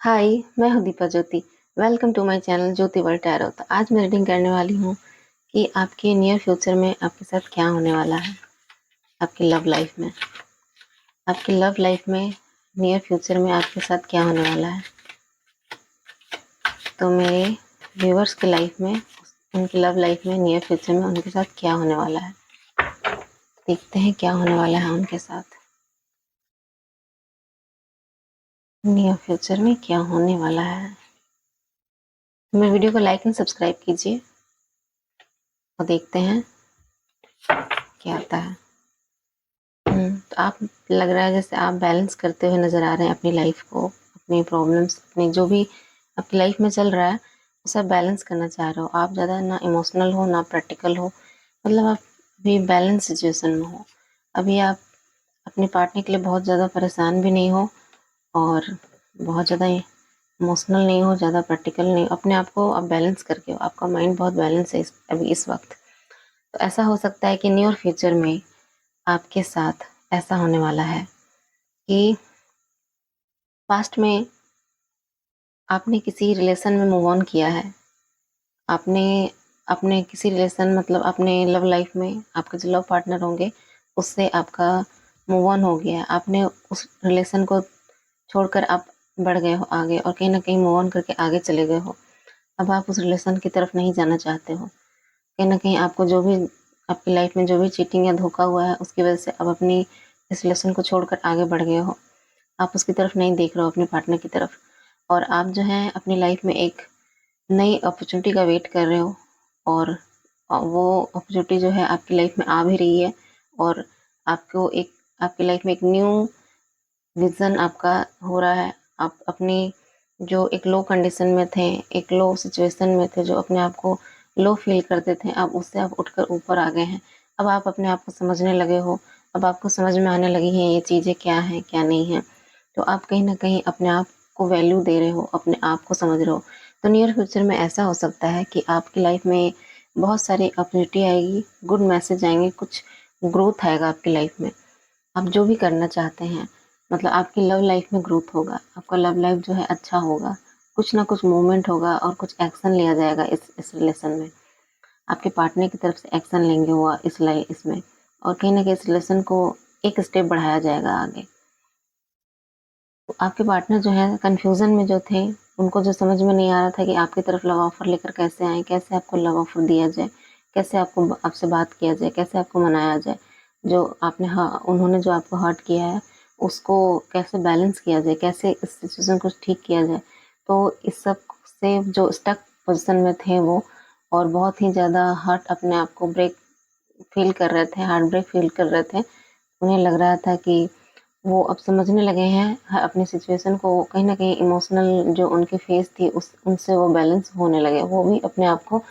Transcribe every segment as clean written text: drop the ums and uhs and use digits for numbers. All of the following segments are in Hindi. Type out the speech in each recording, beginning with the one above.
हाय, मैं हूँ Deepa Jyoti. Welcome to my channel Jyoti world tarot. तो आज मैं रीडिंग करने वाली हूँ कि आपके नियर फ्यूचर में आपके साथ क्या होने वाला है। आपकी लव लाइफ में नियर फ्यूचर में आपके साथ क्या होने वाला है। तो मेरे व्यूअर्स की लाइफ में, उनकी लव लाइफ में नियर फ्यूचर में उनके साथ क्या होने वाला है, देखते हैं क्या होने वाला है उनके साथ। नियर फ्यूचर में क्या होने वाला है। मेरे वीडियो को लाइक एंड सब्सक्राइब कीजिए और देखते हैं क्या आता है। तो आप, लग रहा है जैसे आप बैलेंस करते हुए नज़र आ रहे हैं अपनी लाइफ को, अपनी प्रॉब्लम्स, अपनी जो भी आपकी लाइफ में चल रहा है वो सब बैलेंस करना चाह रहे हो। आप ज़्यादा ना इमोशनल हो ना प्रैक्टिकल हो, मतलब आप भी बैलेंस सिचुएशन में हो। अभी आप अपने पार्टनर के लिए बहुत ज़्यादा परेशान भी नहीं हो और बहुत ज़्यादा इमोशनल नहीं हो, ज़्यादा प्रैक्टिकल नहीं हो। अपने आप को आप बैलेंस करके हो, आपका माइंड बहुत बैलेंस है अभी इस वक्त। तो ऐसा हो सकता है कि नियर फ्यूचर में आपके साथ ऐसा होने वाला है कि पास्ट में आपने किसी रिलेशन में मूव ऑन किया है। आपने अपने किसी रिलेशन, मतलब अपने लव लाइफ में आपके जो लव पार्टनर होंगे उससे आपका मूव ऑन हो गया। आपने उस रिलेशन को छोड़कर आप बढ़ गए हो आगे और कहीं ना कहीं मूव ऑन करके आगे चले गए हो। अब आप उस रिलेशन की तरफ नहीं जाना चाहते हो। कहीं ना कहीं आपको जो भी आपकी लाइफ में जो भी चीटिंग या धोखा हुआ है उसकी वजह से अब अपनी इस रिलेशन को छोड़कर आगे बढ़ गए हो। आप उसकी तरफ नहीं देख रहे हो, अपने पार्टनर की तरफ। और आप जो है अपनी लाइफ में एक नई अपॉर्चुनिटी का वेट कर रहे हो और वो अपॉर्चुनिटी जो है आपकी लाइफ में आ भी रही है और आपको एक, आपकी लाइफ में एक न्यू विज़न आपका हो रहा है। आप अपनी जो एक लो कंडीशन में थे, एक लो सिचुएशन में थे, जो अपने आप को लो फील करते थे, अब उससे आप उठकर ऊपर आ गए हैं। अब आप अपने आप को समझने लगे हो। अब आपको समझ में आने लगी हैं ये चीज़ें क्या हैं क्या नहीं हैं। तो आप कहीं ना कहीं अपने आप को वैल्यू दे रहे हो, अपने आप को समझ रहे हो। तो नियर फ्यूचर में ऐसा हो सकता है कि आपकी लाइफ में बहुत सारी अपॉर्चुनिटी आएगी, गुड मैसेज आएंगे, कुछ ग्रोथ आएगा आपकी लाइफ में। आप जो भी करना चाहते हैं, मतलब आपकी लव लाइफ में ग्रोथ होगा, आपका लव लाइफ जो है अच्छा होगा। कुछ ना कुछ मूवमेंट होगा और कुछ एक्शन लिया जाएगा इस रिलेशन में। आपके पार्टनर की तरफ से एक्शन लेंगे हुआ इसमें, और कहीं ना कहीं इस रिलेशन को एक स्टेप बढ़ाया जाएगा आगे। तो आपके पार्टनर जो है कंफ्यूजन में जो थे, उनको जो समझ में नहीं आ रहा था कि आपकी तरफ लव ऑफर लेकर कैसे आए, कैसे आपको लव ऑफर दिया जाए, कैसे आपको आपसे बात किया जाए, कैसे आपको मनाया जाए। जो आपने, हाँ, उन्होंने जो आपको हर्ट किया है उसको कैसे बैलेंस किया जाए, कैसे इस सिचुएशन को ठीक किया जाए। तो इस सब से जो स्टक पोजिशन में थे वो, और बहुत ही ज़्यादा हर्ट, अपने आप को ब्रेक फील कर रहे थे, हार्ट ब्रेक फील कर रहे थे। उन्हें लग रहा था कि वो अब समझने लगे हैं अपनी सिचुएशन को। कहीं ना कहीं इमोशनल जो उनकी फेस थी उस उनसे वो बैलेंस होने लगे। वो भी अपने आप को,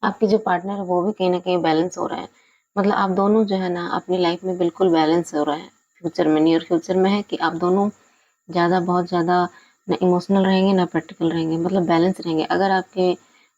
आपके जो पार्टनर है वो भी कहीं ना कहीं बैलेंस हो रहे हैं। मतलब आप दोनों जो है ना अपनी लाइफ में बिल्कुल बैलेंस हो रहे हैं। फ्यूचर में, नियर फ्यूचर में है कि आप दोनों ज़्यादा, बहुत ज़्यादा ना इमोशनल रहेंगे ना प्रैक्टिकल रहेंगे, मतलब बैलेंस रहेंगे। अगर आपके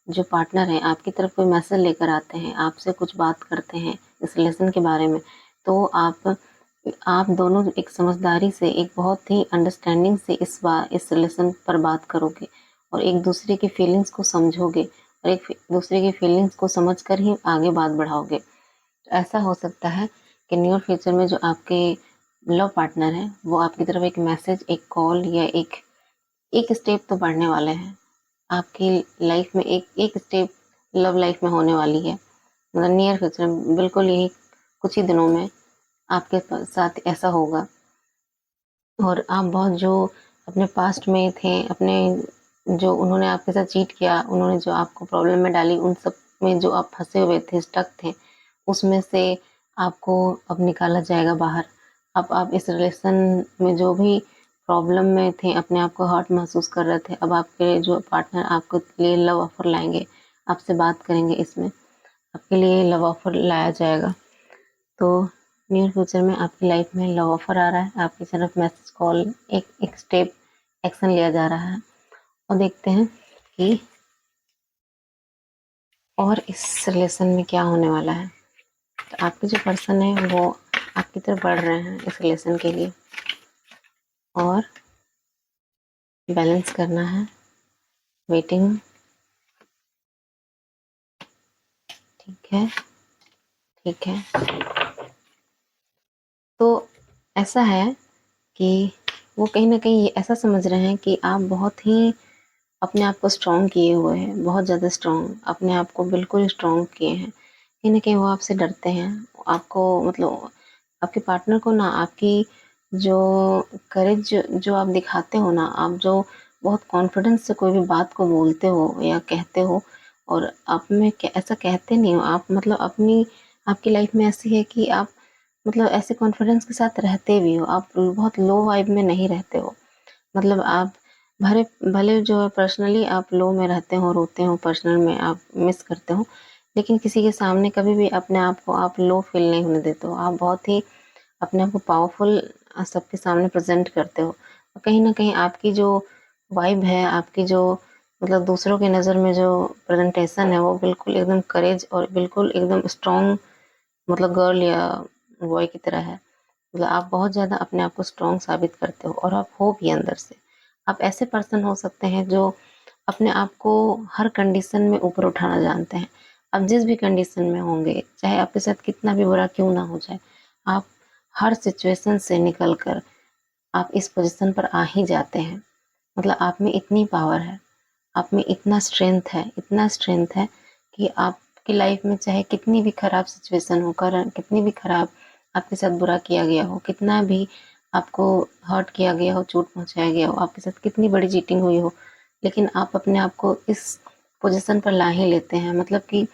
जो पार्टनर हैं आपकी तरफ कोई मैसेज लेकर आते हैं, आपसे कुछ बात करते हैं इस रिलेशन के बारे में, तो आप दोनों एक समझदारी से, एक बहुत ही अंडरस्टैंडिंग से इस रिलेशन पर बात करोगे और एक दूसरे की फीलिंग्स को समझोगे और एक दूसरे की फीलिंग्स को समझकर ही आगे बात बढ़ाओगे। तो ऐसा हो सकता है कि नियर फ्यूचर में जो आपके लव पार्टनर है वो आपकी तरफ एक मैसेज, एक कॉल या एक एक स्टेप तो बढ़ने वाले हैं। आपकी लाइफ में एक एक स्टेप लव लाइफ में होने वाली है। मतलब नियर फ्यूचर में, बिल्कुल यही कुछ ही दिनों में आपके साथ ऐसा होगा। और आप बहुत जो अपने पास्ट में थे, अपने जो उन्होंने आपके साथ चीट किया, उन्होंने जो आपको प्रॉब्लम में डाली, उन सब में जो आप फंसे हुए थे, स्टक थे, उसमें से आपको अब निकाला जाएगा बाहर। अब आप इस रिलेशन में जो भी प्रॉब्लम में थे, अपने आप को हर्ट महसूस कर रहे थे, अब आपके जो पार्टनर आपके लिए लव ऑफर लाएंगे, आपसे बात करेंगे, इसमें आपके लिए लव ऑफर लाया जाएगा। तो नियर फ्यूचर में आपकी लाइफ में लव ऑफर आ रहा है, आपकी तरफ मैसेज, कॉल, एक एक स्टेप एक्शन लिया जा रहा है। और देखते हैं कि और इस रिलेशन में क्या होने वाला है। तो आपके जो पर्सन है वो आपकी तरफ बढ़ रहे हैं इस रिलेशन के लिए। और बैलेंस करना है, वेटिंग, ठीक है, ठीक है। तो ऐसा है कि वो कहीं न कहीं ये ऐसा समझ रहे हैं कि आप बहुत ही अपने आप को स्ट्रॉन्ग किए हुए हैं, बहुत ज़्यादा स्ट्रॉन्ग, अपने आप को बिल्कुल स्ट्रॉन्ग किए हैं। कहीं न कहीं वो आपसे डरते हैं। आपको मतलब आपके पार्टनर को ना आपकी जो करेज जो आप दिखाते हो ना, आप जो बहुत कॉन्फिडेंस से कोई भी बात को बोलते हो या कहते हो और आप में ऐसा कहते नहीं हो, आप मतलब अपनी आपकी लाइफ में ऐसी है कि आप मतलब ऐसे कॉन्फिडेंस के साथ रहते भी हो, आप बहुत लो वाइब में नहीं रहते हो। मतलब आप भले भले जो है पर्सनली आप लो में रहते हो, रोते हो, पर्सनल में आप मिस करते हो, लेकिन किसी के सामने कभी भी अपने आप को आप लो फील नहीं होने देते हो। आप बहुत ही अपने आप को पावरफुल सबके सामने प्रेज़ेंट करते हो। और कहीं न कहीं आपकी जो वाइब है, आपकी जो मतलब दूसरों की नज़र में जो प्रेज़ेंटेशन है, वो बिल्कुल एकदम करेज और बिल्कुल एकदम स्ट्रॉन्ग मतलब गर्ल या बॉय की तरह है। मतलब आप बहुत ज़्यादा अपने आप को स्ट्रॉन्ग साबित करते हो और आप हो भी अंदर से। आप ऐसे पर्सन हो सकते हैं जो अपने आप को हर कंडीशन में ऊपर उठाना जानते हैं। आप जिस भी कंडीशन में होंगे, चाहे आपके साथ कितना भी बुरा क्यों ना हो जाए, आप हर सिचुएशन से निकल कर आप इस पोज़ीशन पर आ ही जाते हैं। मतलब आप में इतनी पावर है, आप में इतना स्ट्रेंथ है कि आपकी लाइफ में चाहे कितनी भी खराब सिचुएशन हो, कितनी भी खराब आपके साथ बुरा किया गया हो, कितना भी आपको हर्ट किया गया हो, चोट पहुँचाया गया हो, आपके साथ कितनी बड़ी चीटिंग हुई हो, लेकिन आप अपने आप को इस पोज़ीशन पर ला ही लेते हैं। मतलब कि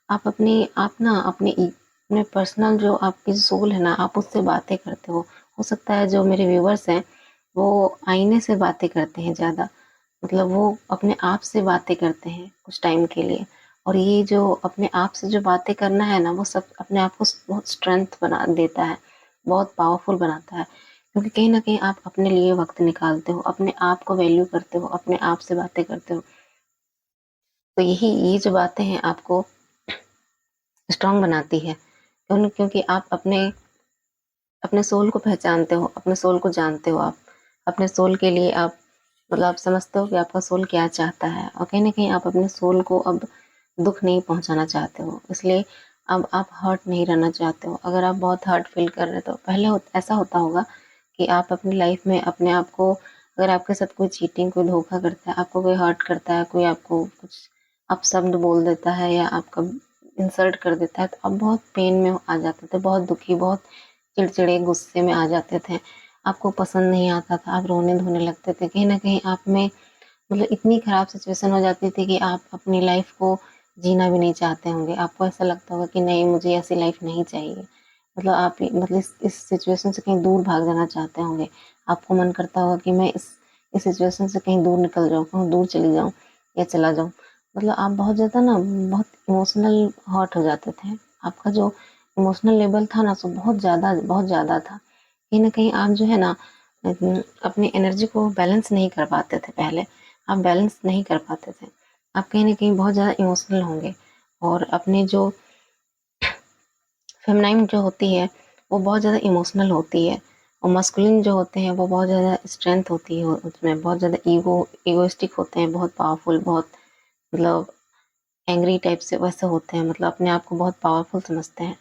आप ना अपने पर्सनल जो आपकी सोल है ना, आप उससे बातें करते हो। हो सकता है जो मेरे व्यूअर्स हैं, वो आईने से बातें करते हैं ज़्यादा। मतलब वो अपने आप से बातें करते हैं कुछ टाइम के लिए और ये जो अपने आप से जो बातें करना है ना, वो सब अपने आप को बहुत स्ट्रेंथ बना देता है, बहुत पावरफुल बनाता है। क्योंकि कहीं न कहीं आप अपने लिए वक़्त निकालते हो, अपने आप को वैल्यू करते हो, अपने आप से बातें करते हो। तो ये जो बातें हैं आपको स्ट्रॉन्ग बनाती है। क्योंकि आप अपने अपने सोल को पहचानते हो, अपने सोल को जानते हो आप। अपने सोल के लिए आप मतलब आप समझते हो कि आपका सोल क्या चाहता है और कहीं न कहीं आप अपने सोल को अब दुःख नहीं पहुँचाना चाहते हो। इसलिए अब आप हर्ट नहीं रहना चाहते हो। अगर आप बहुत हर्ट फ़ील कर रहे हो तो पहले ऐसा होता होगा कि आप अपनी लाइफ़ में अपने आप को अगर आपके साथ कोई चीटिंग, कोई धोखा करता है, आपको कोई हर्ट करता है, कोई आपको कुछ अपशब्द बोल देता है या आपका इंसल्ट कर देता है, तो आप बहुत पेन में आ जाते थे, बहुत दुखी, बहुत चिड़चिड़े, गुस्से में आ जाते थे। आपको पसंद नहीं आता था, आप रोने-धोने लगते थे। कहीं न कहीं आप में मतलब इतनी ख़राब सिचुएशन हो जाती थी कि आप अपनी लाइफ़ को जीना भी नहीं चाहते होंगे। आपको ऐसा लगता होगा कि नहीं मुझे ऐसी लाइफ़ नहीं चाहिए। मतलब आप मतलब इस सिचुएशन से कहीं दूर भाग जाना चाहते होंगे। आपको मन करता होगा कि मैं इस सिचुएशन से कहीं दूर निकल जाऊँ, कहीं दूर चली जाऊँ या चला जाऊँ। मतलब आप बहुत ज़्यादा ना बहुत इमोशनल हर्ट हो जाते थे। आपका जो इमोशनल लेवल था ना सो बहुत ज़्यादा था। कहीं न कहीं आप जो है ना अपनी एनर्जी को बैलेंस नहीं कर पाते थे पहले। आप बैलेंस नहीं कर पाते थे। आप कहीं न कहीं बहुत ज़्यादा इमोशनल होंगे और अपने जो फ़ेमिनाइन जो होती है, वो बहुत ज़्यादा इमोशनल होती है और मस्कुलिन जो होते हैं, वो बहुत ज़्यादा स्ट्रेंथ होती है उसमें, बहुत ज़्यादा ईगोइस्टिक होते हैं, बहुत पावरफुल, बहुत मतलब एंग्री टाइप से वैसे होते हैं, मतलब अपने आप को बहुत पावरफुल समझते हैं।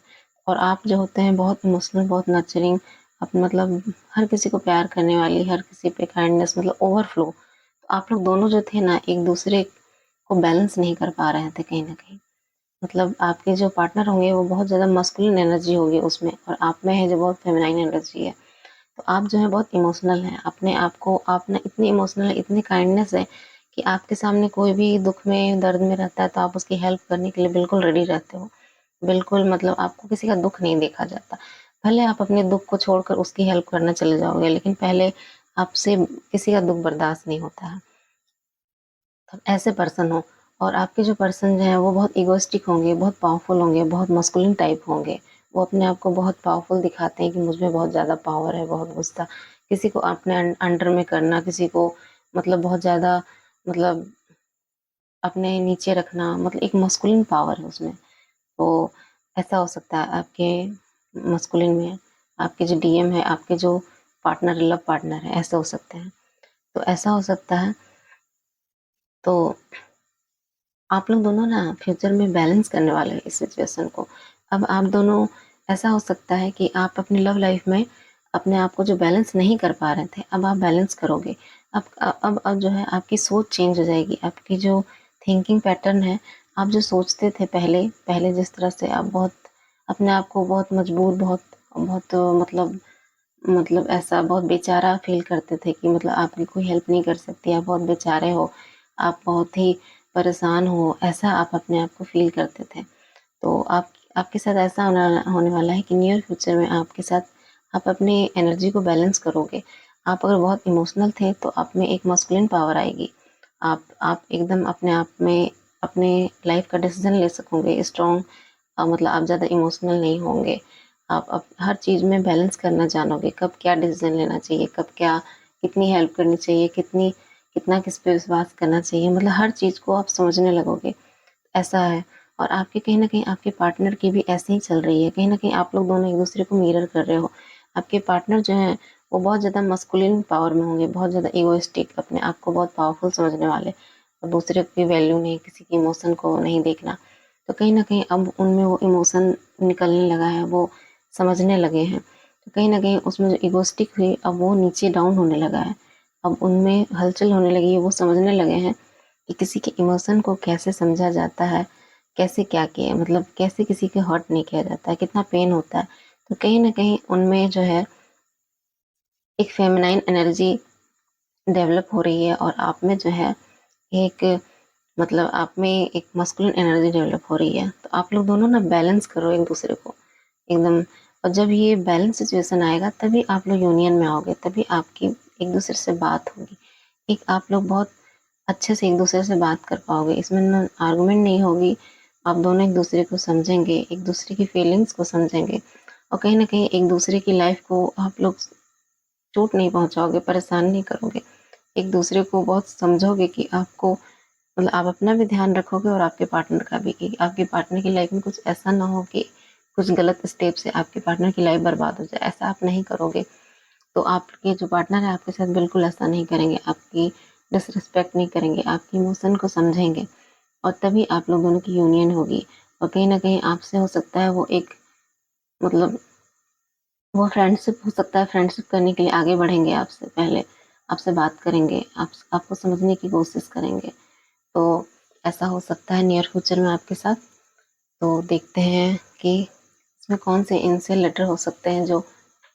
और आप जो होते हैं बहुत इमोशनल, बहुत नर्चरिंग, मतलब हर किसी को प्यार करने वाली, हर किसी पे काइंडनेस मतलब ओवरफ्लो। तो आप लोग दोनों जो थे ना, एक-दूसरे को बैलेंस नहीं कर पा रहे थे कहीं न कहीं। मतलब आपके जो पार्टनर होंगे वो बहुत ज़्यादा मस्कुलिन एनर्जी होगी उसमें और आप में है जो बहुत फेमिनाइन एनर्जी है। तो आप जो है बहुत इमोशनल हैं, अपने आप को आप ना इतनी इमोशनल है, इतनी काइंडनेस है कि आपके सामने कोई भी दुःख में, दर्द में रहता है तो आप उसकी हेल्प करने के लिए बिल्कुल रेडी रहते हो। बिल्कुल मतलब आपको किसी का दुःख नहीं देखा जाता। भले आप अपने दुःख को छोड़कर उसकी हेल्प करने चले जाओगे, लेकिन पहले आपसे किसी का दुःख बर्दाश्त नहीं होता है। तो ऐसे पर्सन हो और आपके जो पर्सन जो हैं वो बहुत इगोइस्टिक होंगे, बहुत पावरफुल होंगे, बहुत मस्कुलिन टाइप होंगे। वो अपने आप को बहुत पावरफुल दिखाते हैं कि मुझ में बहुत ज़्यादा पावर है, बहुत गुस्सा। किसी को अपने अंडर में करना, किसी को मतलब बहुत ज़्यादा मतलब अपने नीचे रखना, मतलब एक मस्कुलिन पावर है उसमें। तो ऐसा हो सकता है आपके मस्कुलिन में, आपके जो डीएम है, आपके जो पार्टनर लव पार्टनर है, ऐसे हो सकते हैं। तो ऐसा हो सकता है। तो आप लोग दोनों ना फ्यूचर में बैलेंस करने वाले हैं इस सिचुएशन को। अब आप दोनों, ऐसा हो सकता है कि आप अपनी लव लाइफ में अपने आप को जो बैलेंस नहीं कर पा रहे थे, अब आप बैलेंस करोगे। अब जो है आपकी सोच चेंज हो जाएगी, आपकी जो थिंकिंग पैटर्न है, आप जो सोचते थे पहले पहले जिस तरह से आप बहुत अपने आप को बहुत मजबूर, बहुत बहुत मतलब ऐसा बहुत बेचारा फील करते थे कि मतलब आपकी कोई हेल्प नहीं कर सकती, आप बहुत बेचारे हो, आप बहुत ही परेशान हो, ऐसा आप अपने आप को फील करते थे। तो आपके साथ ऐसा होने वाला है कि नियर फ्यूचर में आपके साथ आप अपनी एनर्जी को बैलेंस करोगे। आप अगर बहुत इमोशनल थे तो आप में एक मस्कुलिन पावर आएगी। आप एकदम अपने आप में अपने लाइफ का डिसीजन ले सकोगे स्ट्रॉन्ग, मतलब आप ज़्यादा इमोशनल नहीं होंगे। आप हर चीज़ में बैलेंस करना जानोगे, कब क्या डिसीजन लेना चाहिए, कब क्या, कितनी हेल्प करनी चाहिए, कितना किस पे विश्वास करना चाहिए, मतलब हर चीज़ को आप समझने लगोगे। ऐसा है। और आपके कहीं न कहीं आपके पार्टनर की भी ऐसे ही चल रही है। कहीं न कहीं आप लोग दोनों एक-दूसरे को मिरर कर रहे हो। आपके पार्टनर जो हैं, वो बहुत ज़्यादा मस्कुलिन पावर में होंगे, बहुत ज़्यादा इगोइस्टिक, अपने आप को बहुत पावरफुल समझने वाले, और दूसरे की वैल्यू नहीं, किसी की इमोशन को नहीं देखना। तो कहीं न कहीं अब उनमें वो इमोशन निकलने लगा है, वो समझने लगे हैं। तो कहीं न कहीं उसमें जो इगोइस्टिक हुई, अब वो नीचे डाउन होने लगा है। अब उनमें हलचल होने लगी है, वो समझने लगे हैं कि किसी के इमोशन को कैसे समझा जाता है, कैसे क्या किया, मतलब कैसे किसी को हर्ट नहीं किया जाता है, कितना पेन होता है। तो कहीं न कहीं उनमें जो है एक फेमिनाइन एनर्जी डेवलप हो रही है, और आप में जो है एक, मतलब आप में एक मस्कुलिन एनर्जी डेवलप हो रही है। तो आप लोग दोनों ना बैलेंस करो एक-दूसरे को एकदम। और जब ये बैलेंस सिचुएशन आएगा तभी आप लोग यूनियन में आओगे, तभी आपकी एक-दूसरे से बात होगी। एक आप लोग बहुत अच्छे से एक-दूसरे से बात कर पाओगे, इसमें ना आर्गुमेंट नहीं होगी। आप दोनों एक-दूसरे को समझेंगे, एक-दूसरे की फीलिंग्स को समझेंगे, और कहीं न कहीं एक-दूसरे की लाइफ को आप लोग चोट नहीं पहुँचाओगे, परेशान नहीं करोगे। एक-दूसरे को बहुत समझोगे कि आपको, मतलब आप अपना भी ध्यान रखोगे और आपके पार्टनर का भी, कि आपके पार्टनर की लाइफ में कुछ ऐसा ना हो कि कुछ गलत स्टेप से आपके पार्टनर की लाइफ बर्बाद हो जाए, ऐसा आप नहीं करोगे। तो आपके जो पार्टनर है आपके साथ बिल्कुल ऐसा नहीं करेंगे, आपकी डिसरिस्पेक्ट नहीं करेंगे, आपकी इमोशन को समझेंगे, और तभी आप लोग दोनों की यूनियन होगी। और कहीं न कहीं आपसे हो सकता है वो एक, मतलब वो फ्रेंडशिप हो सकता है, फ्रेंडशिप करने के लिए आगे बढ़ेंगे आपसे पहले, आपसे बात करेंगे, आपको समझने की कोशिश करेंगे। तो ऐसा हो सकता है नियर फ्यूचर में आपके साथ। तो देखते हैं कि इसमें कौन से इनिशियल लेटर हो सकते हैं जो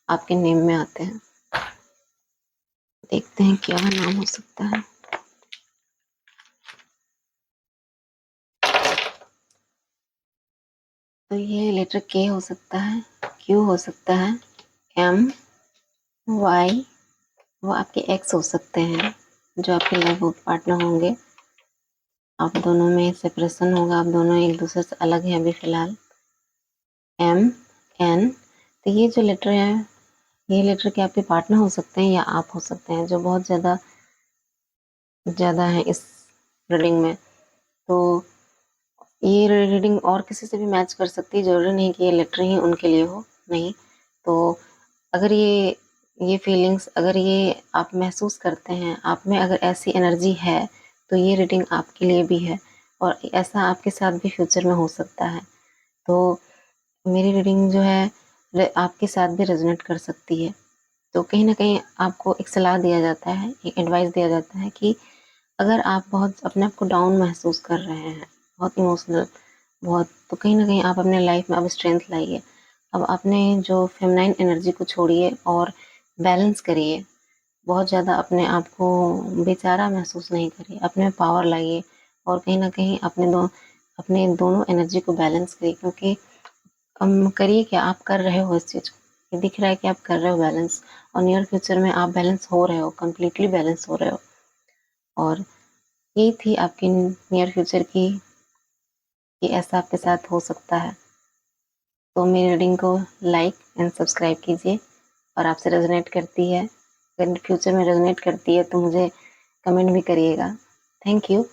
आपके नेम में आते हैं। देखते हैं क्या नाम हो सकता है। तो ये लेटर के हो सकता है, क्यू हो सकता है, एम, वाई, वो आपके एक्स हो सकते हैं जो आपके लव पार्टनर होंगे। आप दोनों में सेपरेशन होगा, आप दोनों एक दूसरे से अलग हैं अभी फ़िलहाल। एम, एन, तो ये जो लेटर है, ये लेटर के आपके पार्टनर हो सकते हैं या आप हो सकते हैं, जो बहुत ज़्यादा ज़्यादा हैं इस रीडिंग में। तो ये रीडिंग और किसी से भी मैच कर सकती है, ज़रूरी नहीं कि ये लेटर ही उनके लिए हो, नहीं। तो अगर ये फीलिंग्स, अगर ये आप महसूस करते हैं, आप में अगर ऐसी एनर्जी है, तो ये रीडिंग आपके लिए भी है, और ऐसा आपके साथ भी फ्यूचर में हो सकता है। तो मेरी रीडिंग जो है आपके साथ भी रेजोनेट कर सकती है। तो कहीं न कहीं आपको एक सलाह दिया जाता है, एक एडवाइस दिया जाता है कि अगर आप बहुत अपने आप को डाउन महसूस कर रहे हैं, बहुत इमोशनल, बहुत, तो कहीं न कहीं आप अपने लाइफ में अब स्ट्रेंथ लाइए। अब अपने जो फेमिनाइन एनर्जी को छोड़िए और बैलेंस करिए। बहुत ज़्यादा अपने आप को बेचारा महसूस नहीं करिए, अपने में पावर लाइए, और कहीं न कहीं अपने दोनों एनर्जी को बैलेंस करिए, क्योंकि करिए क्या, आप कर रहे हो इस चीज़ को। ये दिख रहा है कि आप कर रहे हो बैलेंस, और नियर फ्यूचर में आप बैलेंस हो रहे हो, कंप्लीटली बैलेंस हो रहे हो। और ये थी आपकी नियर फ्यूचर की, कि ऐसा आपके साथ हो सकता है। तो मेरी रीडिंग को लाइक एंड सब्सक्राइब कीजिए, और आपसे रेजोनेट करती है, अगर फ्यूचर में रेजोनेट करती है तो मुझे कमेंट भी करिएगा। Thank you.